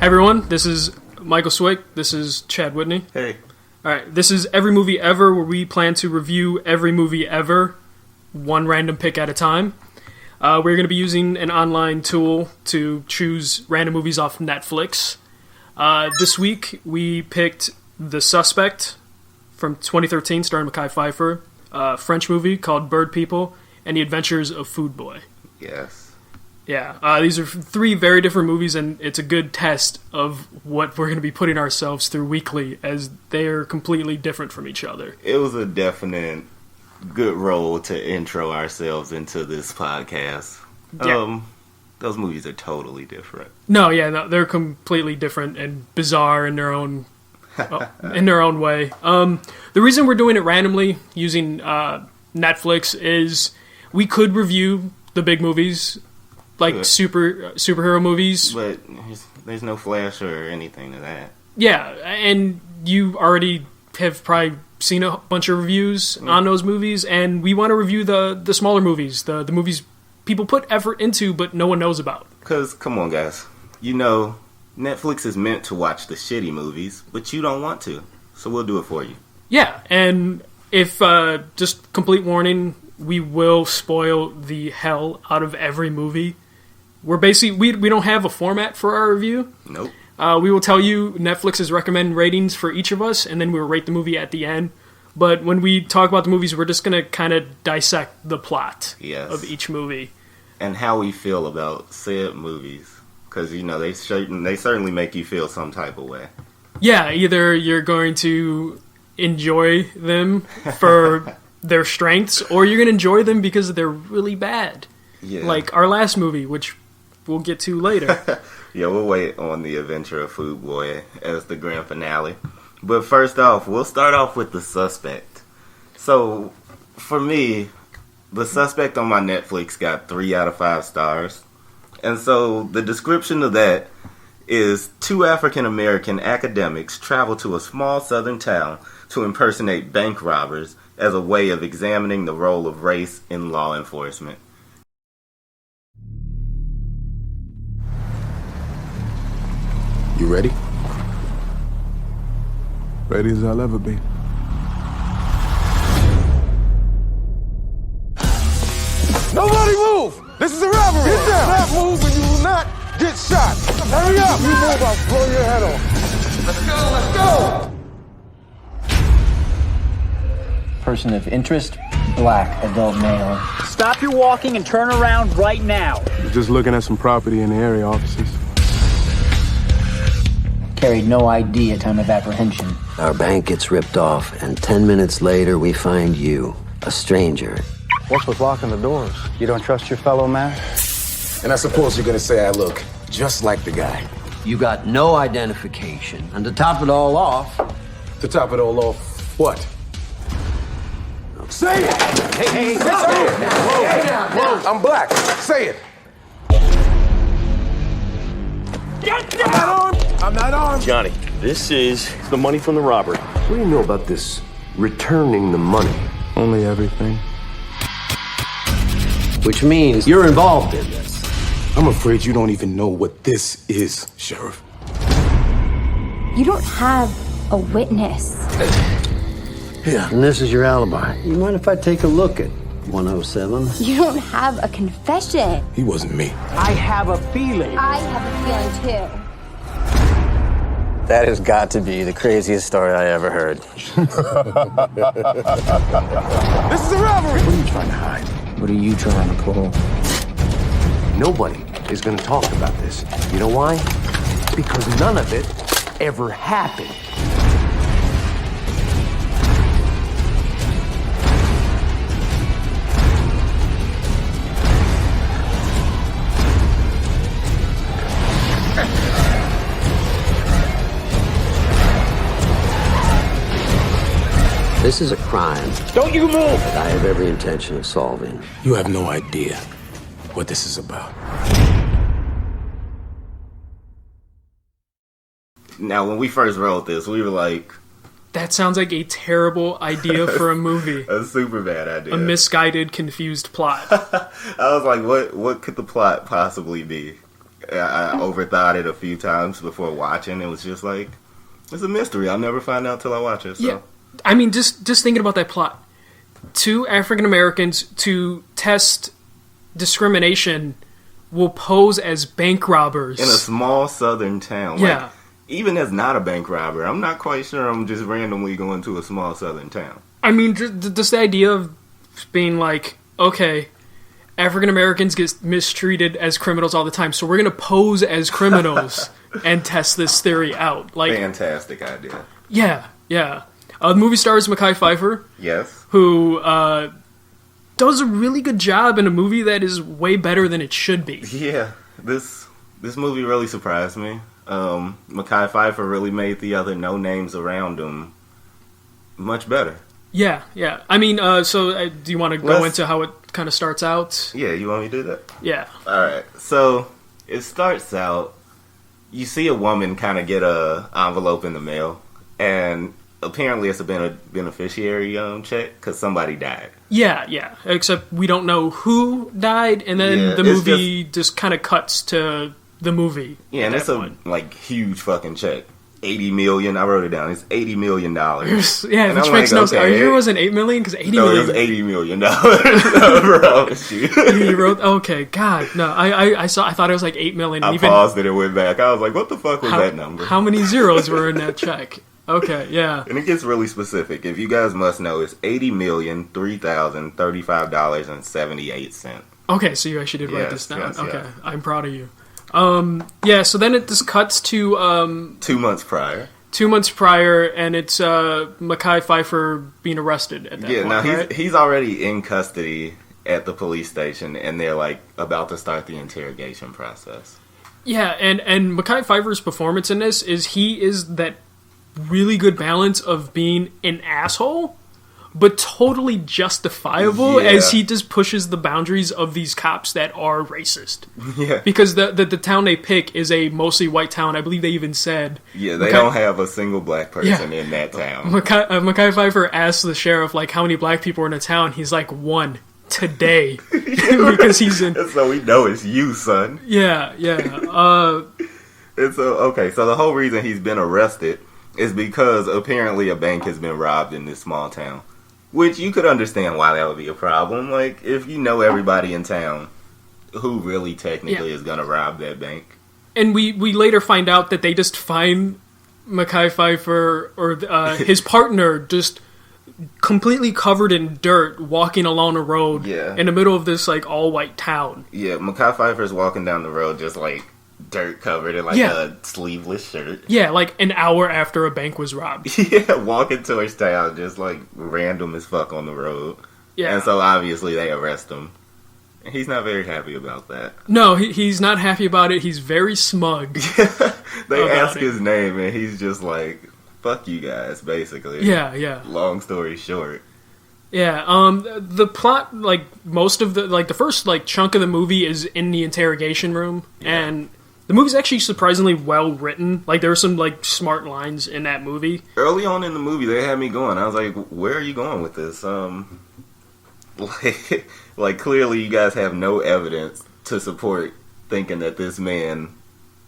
everyone, this is Michael Cwick. This is Chad Whitney. Hey. Alright, this is Every Movie Ever, where we plan to review every movie ever, one random pick at a time. We're going to be using an online tool to choose random movies off Netflix. This week, we picked The Suspect from 2013, starring Mekhi Phifer, a French movie called Bird People, and The Adventures of Food Boy. Yes. Yeah, these are three very different movies, and it's a good test of what we're going to be putting ourselves through weekly, as they are completely different from each other. It was a definite good role to intro ourselves into this podcast. Yeah. Those movies are totally different. No, they're completely different and bizarre in their own way. The reason we're doing it randomly using Netflix is we could review the big movies, like superhero movies. But there's no Flash or anything to that. Yeah, and you already have probably seen a bunch of reviews on those movies, and we want to review the smaller movies, the movies people put effort into but no one knows about. Because, come on guys, you know, Netflix is meant to watch the shitty movies, but you don't want to, so we'll do it for you. Yeah, and if, just complete warning, we will spoil the hell out of every movie. We're basically, we don't have a format for our review. Nope. We will tell you Netflix's recommend ratings for each of us, and then we'll rate the movie at the end. But when we talk about the movies, we're just going to kind of dissect the plot of each movie. And how we feel about said movies. Because, you know, they certainly make you feel some type of way. Yeah, either you're going to enjoy them for their strengths, or you're going to enjoy them because they're really bad. Yeah. Like our last movie, which we'll get to later. Yeah, we'll wait on The Adventure of Food Boy as the grand finale. But first off, we'll start off with The Suspect. So, for me, The Suspect on my Netflix got 3 out of 5 stars. And so, the description of that is 2 African-American academics travel to a small southern town to impersonate bank robbers as a way of examining the role of race in law enforcement. You ready? Ready as I'll ever be. Nobody move! This is a robbery! Get down! Not move and you will not get shot! Hurry up! You move, I'll blow your head off. Let's go! Person of interest, black, adult male. Stop your walking and turn around right now. We're just looking at some property in the area, officers. Carried no ID at time of apprehension. Our bank gets ripped off, and 10 minutes later, we find you, a stranger. What's with locking the doors? You don't trust your fellow man? And I suppose you're gonna say I look just like the guy. You got no identification, and to top it all off... To top it all off, what? Say it! Hey, say it! Whoa. I'm black. Say it! Get down! I'm not armed. Johnny, this is the money from the robbery. What do you know about this returning the money? Only everything. Which means you're involved in this. I'm afraid you don't even know what this is, Sheriff. You don't have a witness. Yeah, and this is your alibi. You mind if I take a look at 107? You don't have a confession. He wasn't me. I have a feeling. I have a feeling too. That has got to be the craziest story I ever heard. This is a robbery! What are you trying to hide? What are you trying to pull? Nobody is going to talk about this. You know why? Because none of it ever happened. This is a crime Don't you move! that I have every intention of solving. You have no idea what this is about. Now, when we first wrote this, we were like, That sounds like a terrible idea for a movie. A super bad idea. A misguided, confused plot. I was like, what could the plot possibly be? I overthought it a few times before watching. It was just like, it's a mystery. I'll never find out till I watch it. So. Yeah, I mean, just thinking about that plot. 2 African Americans to test discrimination will pose as bank robbers in a small southern town. Yeah. Like, even as not a bank robber, I'm not quite sure I'm just randomly going to a small southern town. I mean, just the idea of being like, okay, African Americans get mistreated as criminals all the time, so we're going to pose as criminals and test this theory out. Like, fantastic idea. Yeah. The movie stars Mekhi Phifer. Yes. Who does a really good job in a movie that is way better than it should be. Yeah, this movie really surprised me. Mekhi Phifer really made the other no names around him much better. Yeah. I mean, do you want to go into how it kind of starts out? Yeah, you want me to do that? Yeah. Alright, so it starts out, you see a woman kind of get a envelope in the mail, and apparently it's a beneficiary check because somebody died. Yeah. Except we don't know who died, and then the movie just kind of cuts to the movie. Yeah, and it's a huge fucking check. $80 million. I wrote it down. It's $80 million. Yeah, which makes no sense. Are you sure it wasn't $8 million? Because $80 million. No, it was $80 million. I promise you. You wrote? Okay, God, no. I thought it was like $8 million. I paused it and went back. I was like, what the fuck was that number? How many zeros were in that check? Okay, yeah. And it gets really specific. If you guys must know, it's $80,003,035.78. Okay, so you actually did write this down. Yes, okay, yeah. I'm proud of you. So then it just cuts to 2 months prior. 2 months prior, and it's Mekhi Phifer being arrested at that point. Yeah, now right? he's already in custody at the police station, and they're like about to start the interrogation process. Yeah, and Mekhi Phifer's performance in this is that really good balance of being an asshole, but totally justifiable as he just pushes the boundaries of these cops that are racist. Yeah. Because the town they pick is a mostly white town. I believe they even said... Yeah, they don't have a single black person in that town. Mekhi Phifer asks the sheriff, how many black people are in the town. He's like, 1. Today. Because he's in... So we know it's you, son. Yeah. Okay, so the whole reason he's been arrested is because apparently a bank has been robbed in this small town. Which you could understand why that would be a problem. Like, if you know everybody in town, who really technically is going to rob that bank? And we later find out that they just find Mekhi Phifer or his partner just completely covered in dirt walking along a road in the middle of this, all-white town. Yeah, Mekhi Phifer's walking down the road just, dirt covered in a sleeveless shirt. Yeah, an hour after a bank was robbed. Yeah, walking towards town just random as fuck on the road. Yeah. And so obviously they arrest him. And he's not very happy about that. No, he's not happy about it. He's very smug. They ask his name and he's just like, fuck you guys, basically. Yeah. Long story short. Yeah, the plot, most of the first, chunk of the movie is in the interrogation room, and the movie's actually surprisingly well written. There are some, smart lines in that movie. Early on in the movie, they had me going. I was like, where are you going with this? Clearly you guys have no evidence to support thinking that this man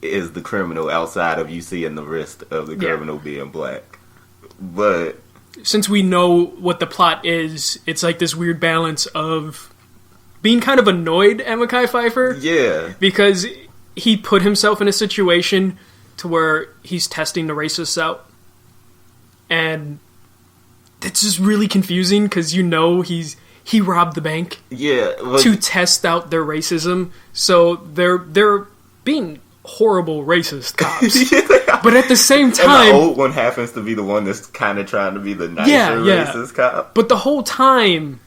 is the criminal outside of you seeing the wrist of the criminal being black. But... since we know what the plot is, it's this weird balance of being kind of annoyed at Mekhi Phifer. Yeah. Because he put himself in a situation to where he's testing the racists out. And it's just really confusing because he robbed the bank. Yeah. To test out their racism. So they're being horrible racist cops. But at the same time... and the old one happens to be the one that's kind of trying to be the nicer racist cop. But the whole time,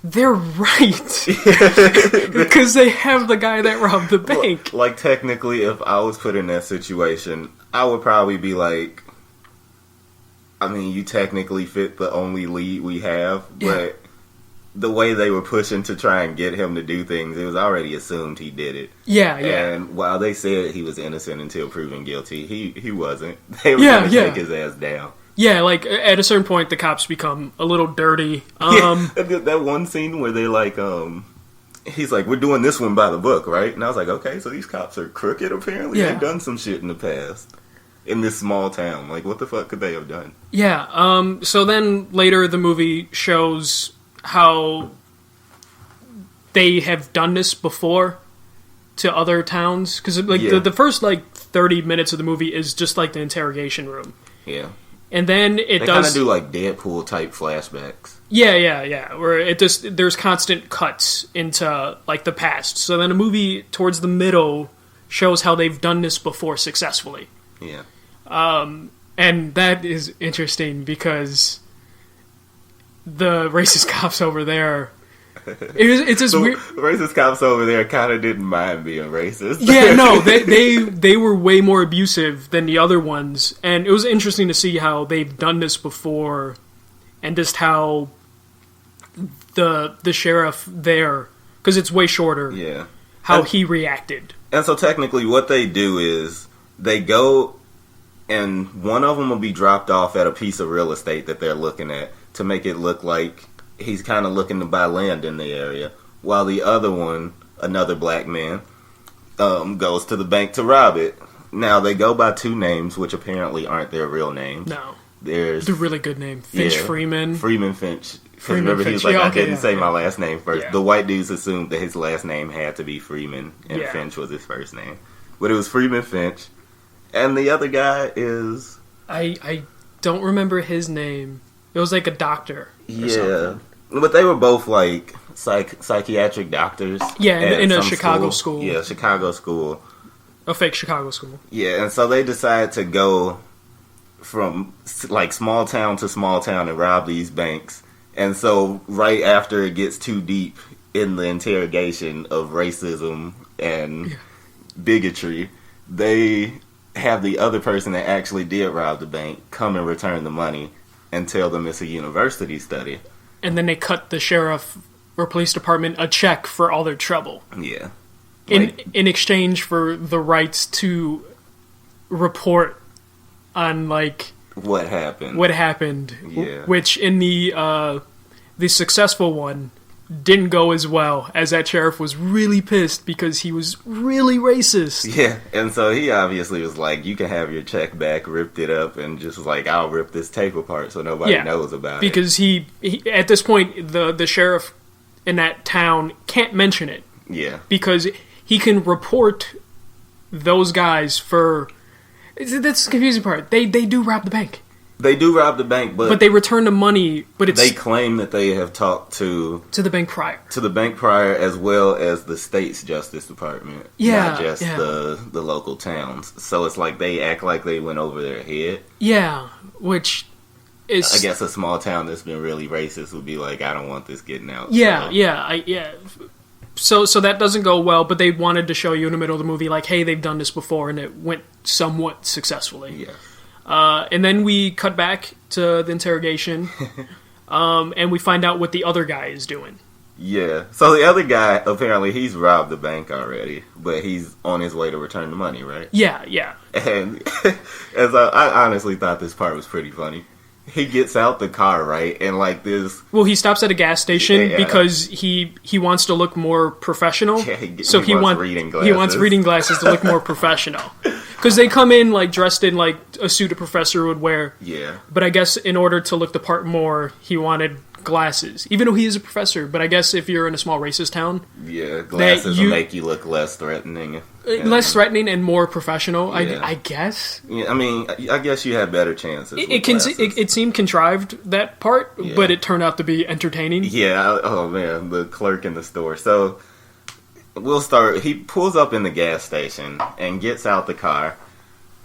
they're right. Because they have the guy that robbed the bank. Technically, if I was put in that situation, I would probably be like, I mean, you technically fit the only lead we have, but... the way they were pushing to try and get him to do things, it was already assumed he did it. Yeah. And while they said he was innocent until proven guilty, he wasn't. They were going to take his ass down. Yeah, at a certain point, the cops become a little dirty. That one scene where they he's like, we're doing this one by the book, right? And I was like, okay, so these cops are crooked, apparently. Yeah. They've done some shit in the past. In this small town. Like, what the fuck could they have done? Yeah, so then later the movie shows how they have done this before to other towns. Because, like, the first, 30 minutes of the movie is just, like, the interrogation room. Yeah. And then they kind of do, like, Deadpool-type flashbacks. Yeah. Where there's constant cuts into, like, the past. So then the movie, towards the middle, shows how they've done this before successfully. Yeah. And that is interesting because the racist cops over there, it's just weird. Racist cops over there kind of didn't mind being racist. Yeah, no, they were way more abusive than the other ones, and it was interesting to see how they've done this before, and just how the sheriff there, because it's way shorter. Yeah. How he reacted. And so technically, what they do is they go, and one of them will be dropped off at a piece of real estate that they're looking at to make it look like he's kind of looking to buy land in the area, while the other one, another black man, goes to the bank to rob it. Now, they go by two names, which apparently aren't their real names. No. There's a really good name. Finch Freeman. Freeman Finch. Because remember, he was like, I didn't say my last name first. Yeah. The white dudes assumed that his last name had to be Freeman, and Finch was his first name. But it was Freeman Finch. And the other guy is... I don't remember his name. It was like a doctor or something. But they were both like psychiatric doctors. Yeah, in a Chicago school. Yeah, Chicago school. A fake Chicago school. Yeah, and so they decided to go from like small town to small town and rob these banks. And so right after it gets too deep in the interrogation of racism and bigotry, they have the other person that actually did rob the bank come and return the money and tell them it's a university study. And then they cut the sheriff or police department a check for all their trouble. Yeah. In exchange for the rights to report on, like... What happened. Yeah. Which in the successful one didn't go as well, as that sheriff was really pissed because he was really racist. Yeah, and so he obviously was like, you can have your check back, ripped it up, and just was like, I'll rip this tape apart so nobody knows about it. Because he at this point, the sheriff in that town can't mention it. Yeah. Because he can report those guys for... That's the confusing part. They do rob the bank. They do rob the bank, but they return the money. But it's... They claim that they have talked to the bank prior. To the bank prior, as well as the state's justice department. Yeah, not just the local towns. So it's like they act like they went over their head. Yeah, which is... I guess a small town that's been really racist would be like, I don't want this getting out. Yeah. So that doesn't go well, but they wanted to show you in the middle of the movie, like, hey, they've done this before, and it went somewhat successfully. Yeah. And then we cut back to the interrogation, and we find out what the other guy is doing. Yeah. So the other guy, apparently, he's robbed the bank already, but he's on his way to return the money, right? Yeah. And as I honestly thought this part was pretty funny. He gets out the car, right? And like this... Well, he stops at a gas station because he wants to look more professional. Yeah, he wants reading glasses. He wants reading glasses to look more professional. Because they come in like dressed in like a suit a professor would wear. Yeah. But I guess in order to look the part more, he wanted glasses. Even though he is a professor. But I guess if you're in a small racist town... Yeah, glasses will make you look less threatening. Less threatening and more professional, yeah. I guess. Yeah, I mean, I guess you had better chances. It seemed contrived, that part, but it turned out to be entertaining. Yeah, oh man, the clerk in the store. So, we'll start. He pulls up in the gas station and gets out the car,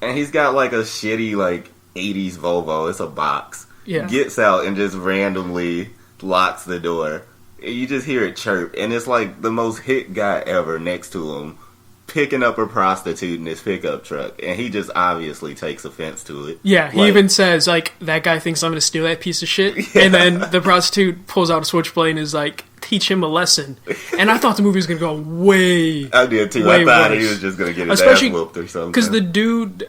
and he's got like a shitty, like, 80s Volvo. It's a box. Yeah. Gets out and just randomly locks the door. You just hear it chirp, and it's like the most hit guy ever next to him, picking up a prostitute in his pickup truck, and he just obviously takes offense to it. Yeah, he even says, like, that guy thinks I'm going to steal that piece of shit, and then the prostitute pulls out a switchblade and is like, teach him a lesson. And I thought the movie was going to go way... I did too. I thought he was just going to get his ass whooped or something. Because the dude,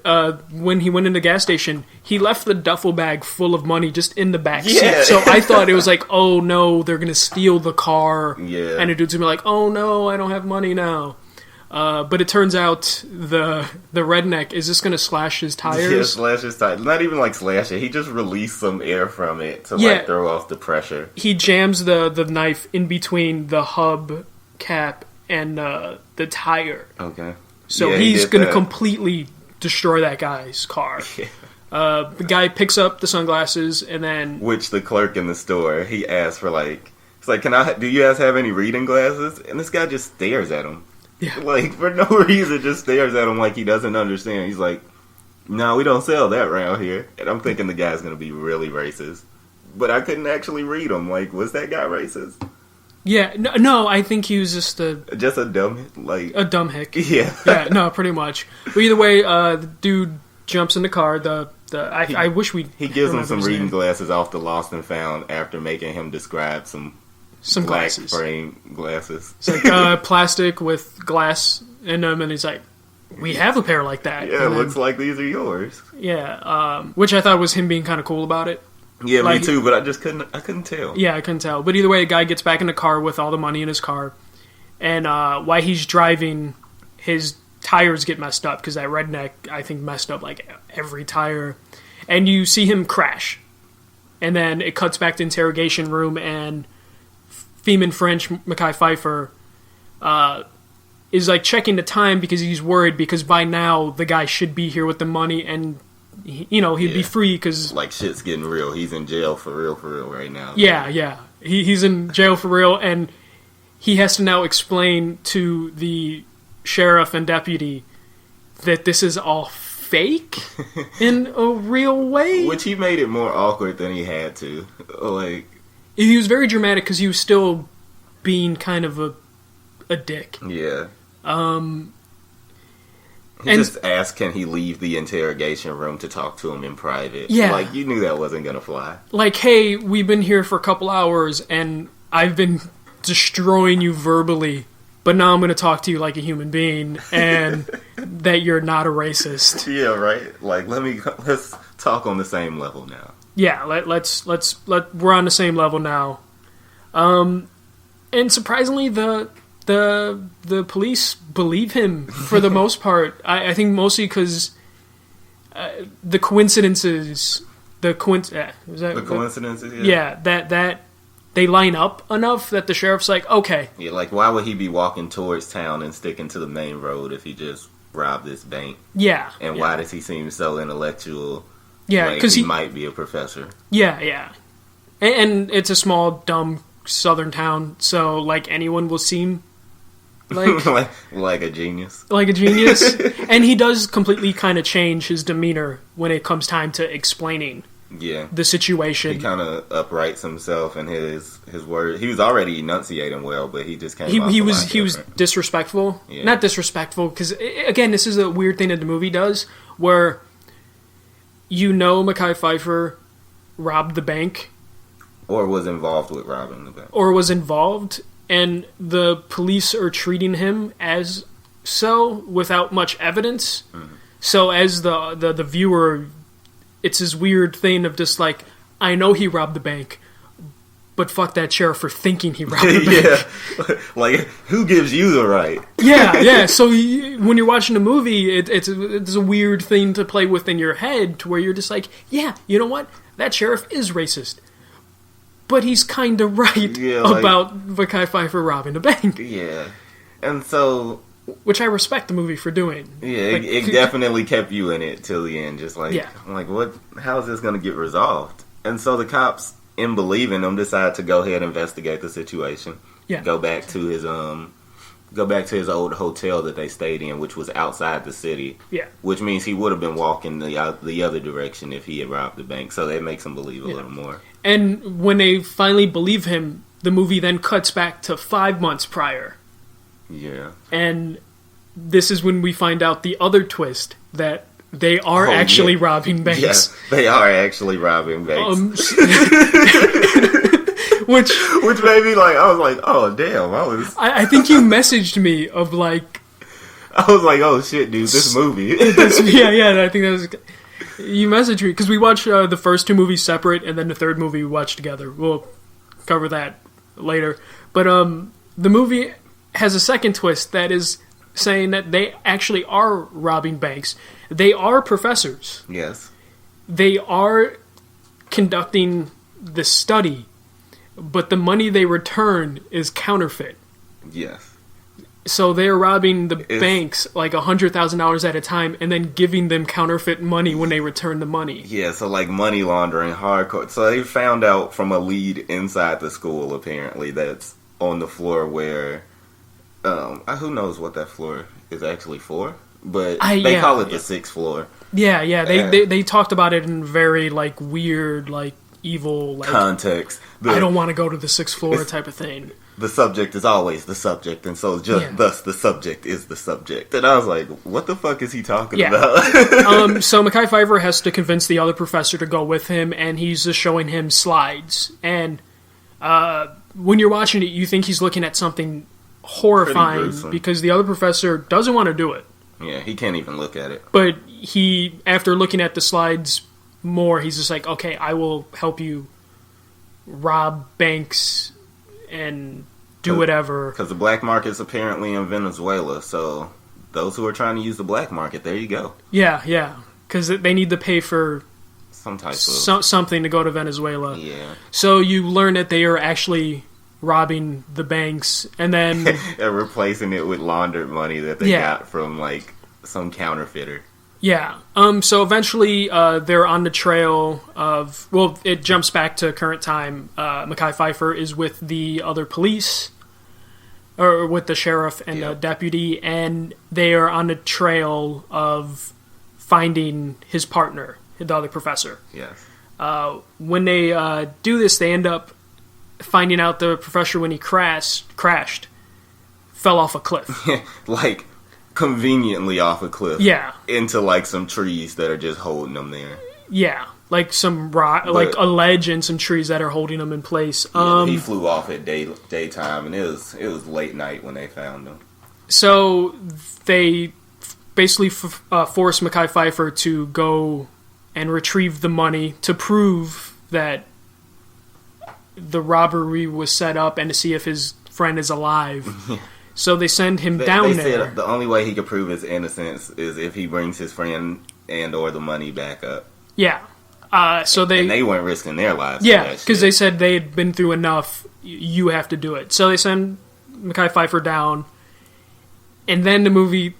when he went into the gas station, he left the duffel bag full of money just in the back seat. So I thought it was like, oh no, they're going to steal the car. Yeah. And the dude's going to be like, oh no, I don't have money now. But it turns out the redneck is just going to slash his tires. Yeah, slash his tires. Not even like slash it. He just released some air from it to like throw off the pressure. He jams the knife in between the hub cap and the tire. Okay. So he's going to completely destroy that guy's car. The guy picks up the sunglasses and then... Which the clerk in the store, he asks for like... It's like, do you guys have any reading glasses? And this guy just stares at him. Yeah. Like, for no reason, just stares at him like he doesn't understand. He's like, no, we don't sell that around here. And I'm thinking the guy's going to be really racist. But I couldn't actually read him. Like, was that guy racist? Yeah, no, I think he was just a dumb, like... A dumb hick. Yeah. Yeah, no, pretty much. But either way, the dude jumps in the car. I wish we... He gives him some reading glasses off the Lost and Found after making him describe some black glasses. frame glasses. It's like plastic with glass in them, and he's like, we have a pair like that. Yeah, it looks like these are yours. Yeah, which I thought was him being kind of cool about it. Yeah, like, me too, but I couldn't tell. Yeah, I couldn't tell. But either way, the guy gets back in the car with all the money in his car, and while he's driving, his tires get messed up, because that redneck, I think, messed up like every tire. And you see him crash. And then it cuts back to interrogation room, and Feeman French, Mekhi Phifer, is like checking the time because he's worried, because by now the guy should be here with the money, and he'd be free because... Like, shit's getting real. He's in jail for real right now. Yeah. He's in jail for real, and he has to now explain to the sheriff and deputy that this is all fake in a real way. Which he made it more awkward than he had to. Like... He was very dramatic because he was still being kind of a dick. Yeah. He just asked, can he leave the interrogation room to talk to him in private? Yeah. Like, you knew that wasn't going to fly. Like, hey, we've been here for a couple hours, and I've been destroying you verbally, but now I'm going to talk to you like a human being, and that you're not a racist. Yeah, right? Like, let's talk on the same level now. Yeah, we're on the same level now. And surprisingly, the police believe him for the most part. I think mostly because the coincidences. The coincidences. Yeah, that they line up enough that the sheriff's like, okay. Yeah, like, why would he be walking towards town and sticking to the main road if he just robbed this bank? Yeah. And why does he seem so intellectual? Yeah, because he might be a professor. Yeah. And it's a small, dumb southern town, so like anyone will seem like a genius. Like a genius. And he does completely kind of change his demeanor when it comes time to explaining the situation. He kind of uprights himself and his words. He was already enunciating well, but he just came he was disrespectful. Yeah. Not disrespectful, because again, this is a weird thing that the movie does, where Mekhi Phifer robbed the bank. Or was involved with robbing the bank. Or was involved, and the police are treating him as so without much evidence. Mm-hmm. So as the viewer, it's this weird thing of just like, I know he robbed the bank, but fuck that sheriff for thinking he robbed the bank. Yeah. Like, who gives you the right? Yeah. So when you're watching a movie, it's a weird thing to play with in your head, to where you're just like, yeah, you know what? That sheriff is racist. But he's kind of right about Mekhi Phifer robbing a bank. Yeah. And so... Which I respect the movie for doing. Yeah, like, it definitely kept you in it till the end. Just like, I'm like, how is this going to get resolved? And so the cops, in believing him, decide to go ahead and investigate the situation. Yeah. Go back to his old hotel that they stayed in, which was outside the city. Yeah. Which means he would have been walking the other direction if he had robbed the bank. So that makes him believe a little more. And when they finally believe him, the movie then cuts back to 5 months prior. Yeah. And this is when we find out the other twist, that they are actually robbing banks. Yes, they are actually robbing banks. which made me like, I was like, oh damn, I think you messaged me of like, I was like, oh shit, dude, this movie. yeah, I think that was. You messaged me because we watched the first two movies separate, and then the third movie we watched together. We'll cover that later. But the movie has a second twist that is saying that they actually are robbing banks. They are professors. Yes. They are conducting the study, but the money they return is counterfeit. Yes. So they're robbing the banks like $100,000 at a time and then giving them counterfeit money when they return the money. Yeah, so like money laundering, hardcore. So they found out from a lead inside the school, apparently, that's on the floor where, who knows what that floor is actually for, but they call it the sixth floor. Yeah, they talked about it in very like weird, like evil like, context. I don't want to go to the sixth floor type of thing. The subject is always the subject, and so thus the subject is the subject. And I was like, what the fuck is he talking about? So Mekhi Phifer has to convince the other professor to go with him, and he's just showing him slides. And when you're watching it, you think he's looking at something horrifying because the other professor doesn't want to do it. Yeah, he can't even look at it. But he, after looking at the slides more, he's just like, okay, I will help you rob banks and do whatever. Because the black market's apparently in Venezuela, so those who are trying to use the black market, there you go. Yeah, because they need to pay for some type of something to go to Venezuela. Yeah. So you learn that they are actually robbing the banks, and then they're replacing it with laundered money that they got from like some counterfeiter. Yeah. So eventually, they're on the trail of. Well, it jumps back to current time. Mekhi Phifer is with the other police, or with the sheriff and the deputy, and they are on the trail of finding his partner, the other professor. Yes. When they do this, they end up finding out the professor, when he crashed, fell off a cliff. Like. Conveniently off a cliff, into like some trees that are just holding them there. Yeah, like some rock, like a ledge and some trees that are holding them in place. He flew off at daytime, and it was late night when they found him. So they basically forced Mekhi Phifer to go and retrieve the money to prove that the robbery was set up and to see if his friend is alive. So they send him down there. They said the only way he could prove his innocence is if he brings his friend and or the money back up. Yeah. And they weren't risking their lives. Yeah, because they said they had been through enough. You have to do it. So they send Mekhi Phifer down, and then the movie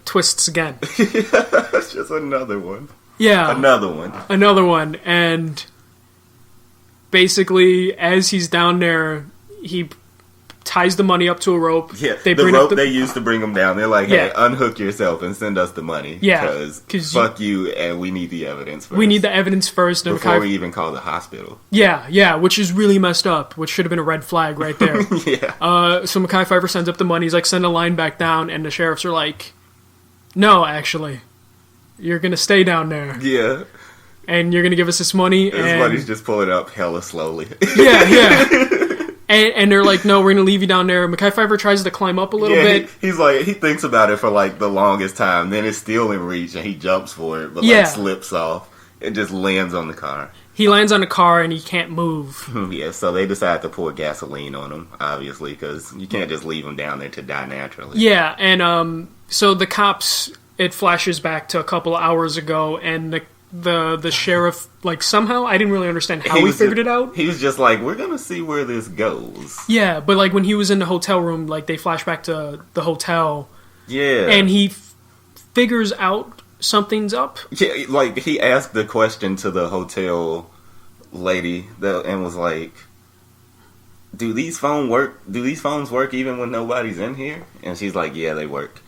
twists again. It's just another one. Yeah. Another one. And basically, as he's down there, he ties the money up to a rope. Yeah, the rope they used to bring him down. They're like, hey, unhook yourself and send us the money. Yeah. Because fuck you, and we need the evidence first. We need the evidence first. Before we even call the hospital. Yeah, which is really messed up, which should have been a red flag right there. Yeah. So Mekhi Phifer sends up the money. He's like, send a line back down, and the sheriffs are like, no, actually. You're going to stay down there. Yeah. And you're going to give us this money. This money's just pulling up hella slowly. Yeah. And they're like, no, we're going to leave you down there. Mekhi Phifer tries to climb up a little bit. He's like, he thinks about it for like the longest time. Then it's still in reach and he jumps for it, but like slips off and just lands on the car. He lands on the car and he can't move. Yeah, so they decide to pour gasoline on him, obviously, because you can't just leave him down there to die naturally. Yeah, and so the cops, it flashes back to a couple of hours ago, and the sheriff, like, somehow, I didn't really understand how he figured it out. He was just like, we're gonna see where this goes. Yeah, but, like, when he was in the hotel room, like, they flash back to the hotel. Yeah. And he figures out something's up. Yeah, like, he asked the question to the hotel lady and was like, do these phones work even when nobody's in here? And she's like, yeah, they work.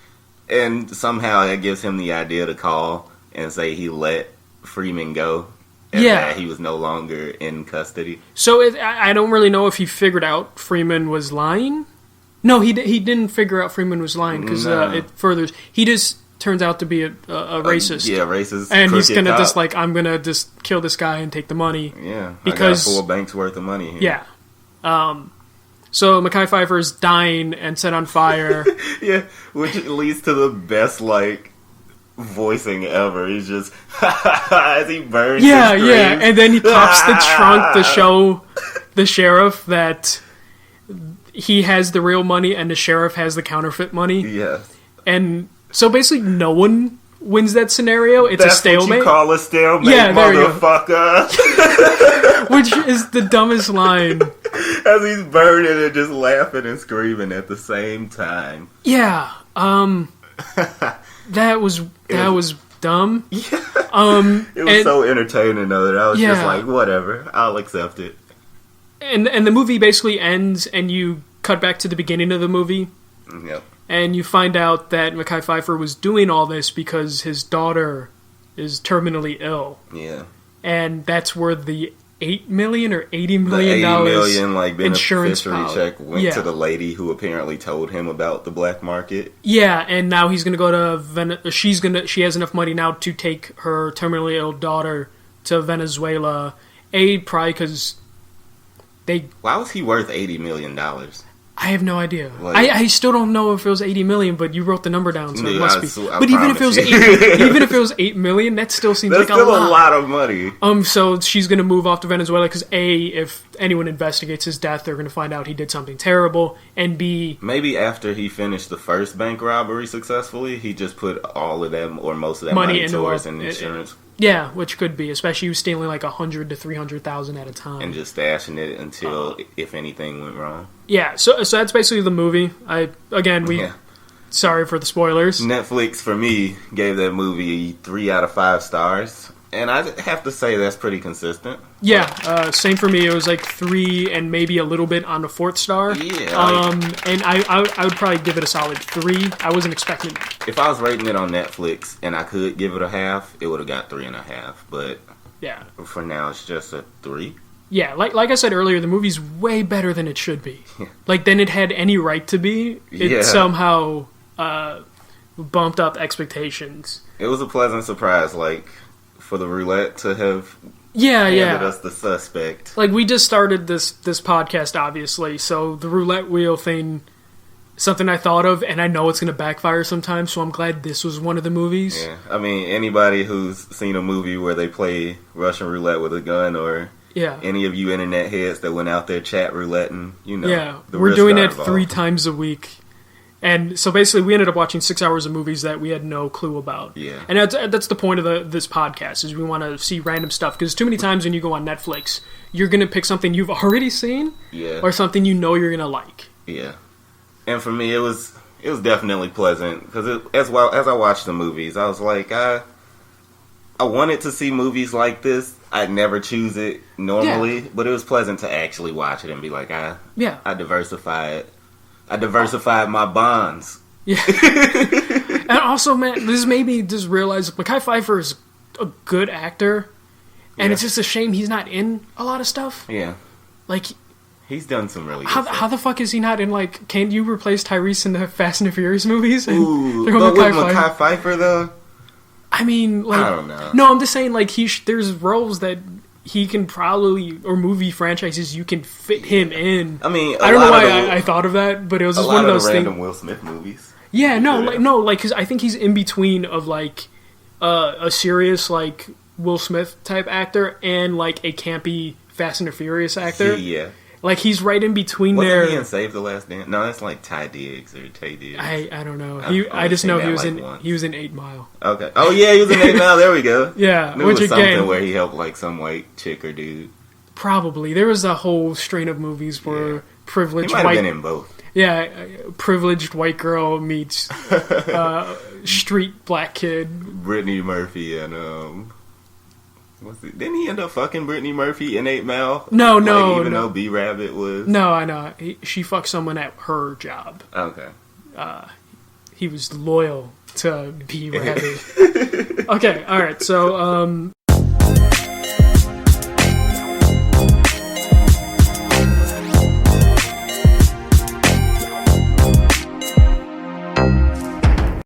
And somehow that gives him the idea to call and say he let Freeman go, and that he was no longer in custody. So I don't really know if he figured out Freeman was lying. No, he didn't figure out Freeman was lying because it furthers. He just turns out to be a racist. Racist. And he's gonna I'm gonna just kill this guy and take the money. Yeah, because I got 4 banks worth of money here. Yeah, So Mekhi Phifer is dying and set on fire. Yeah, which leads to the best, like, voicing ever. He's just, as he burns Yeah, and yeah, screams. and then he pops the trunk to show the sheriff that he has the real money and the sheriff has the counterfeit money. Yes. And so basically no one wins that scenario. It's That's a stalemate. what you call a stalemate, Yeah, there you go. motherfucker. Which is the dumbest line. As he's burning and just laughing and screaming at the same time. Yeah, that was dumb. It was so entertaining though that I was just Yeah. like, whatever, I'll accept it. And the movie basically ends, and you cut back to the beginning of the movie, Yep. and you find out that Mekhi Phifer was doing all this because his daughter is terminally ill, Yeah. and that's where the $8 million or $80 The million $80 million like insurance beneficiary check went Yeah. to the lady who apparently told him about the black market. Yeah, and now he's gonna go to she has enough money now to take her terminally ill daughter to Venezuela. Probably because Why was he worth $80 million? I have no idea. Like- I still don't know if it was 80 million, but you wrote the number down, so it Yeah, must I be. sw- I But even if it was promise you. even if it was 8 million, that still seems That's like still a lot. of money. So she's gonna move off to Venezuela because if anyone investigates his death, they're gonna find out he did something terrible, and B, Maybe after he finished the first bank robbery successfully, he just put all of them or most of that Money money into towards a- an insurance yeah, which could be, especially he was stealing like 100 to 300,000 at a time. and just stashing it until if anything went wrong. Yeah, so that's basically the movie. Yeah. Sorry for the spoilers. Netflix, for me, gave that movie 3 out of 5 stars. And I have to say that's pretty consistent. Yeah, same for me. It was like 3 and maybe a little bit on the 4th star. Yeah. And I would probably give it a solid 3. I wasn't expecting. If I was rating it on Netflix and I could give it a half, it would have got 3.5. But Yeah. for now, it's just a 3. Yeah, like I said earlier, the movie's way better than it should be. Like, than it had any right to be. It Yeah. somehow bumped up expectations. It was a pleasant surprise, like, for the roulette to have Yeah, handed us the suspect. Like, we just started this podcast, obviously, so the roulette wheel thing, something I thought of, and I know it's going to backfire sometimes, so I'm glad this was one of the movies. Yeah, I mean, anybody who's seen a movie where they play Russian roulette with a gun, or any of you internet heads that went out there chat roulette, and we're doing it 3 times a week. And so basically, we ended up watching 6 hours of movies that we had no clue about. Yeah. And that's the point of this podcast, is we want to see random stuff. Because too many times when you go on Netflix, you're going to pick something you've already seen, or something you know you're going to like. Yeah. And for me, it was definitely pleasant, because as I watched the movies, I was like, I wanted to see movies like this. I'd never choose it normally, but it was pleasant to actually watch it and be like, I diversified my bonds. Yeah. And also, man, this made me just realize Mekhi Phifer is a good actor, and it's just a shame he's not in a lot of stuff. Yeah. Like, he's done some really good stuff. How the fuck is he not in, like, can you replace Tyrese in the Fast and the Furious movies? Ooh, but with Mekhi Phifer, though? I mean, like, I don't know. No, I'm just saying, like, there's roles that he can probably, or movie franchises you can fit him in. I mean, I don't know why I thought of that, but it was just one of those things. Random Will Smith movies. Yeah, because I think he's in between of, like, a serious, like, Will Smith type actor and, like, a campy Fast and the Furious actor. Yeah. Like, he's right in between Wasn't there. he in Save the Last Dance? No, that's like Ty Diggs or Tay Diggs. I don't know. I just know he was in 8 Mile. Okay. Oh yeah, he was in 8 Mile. There we go. Yeah, it was something where he helped like some white chick or dude. Probably there was a whole strain of movies where privileged he might white have been in both. Yeah, privileged white girl meets street black kid. Brittany Murphy and didn't he end up fucking Brittany Murphy in 8 Mile? No, even though B Rabbit was. No, I know. She fucked someone at her job. Okay. He was loyal to B Rabbit. Okay, all right. So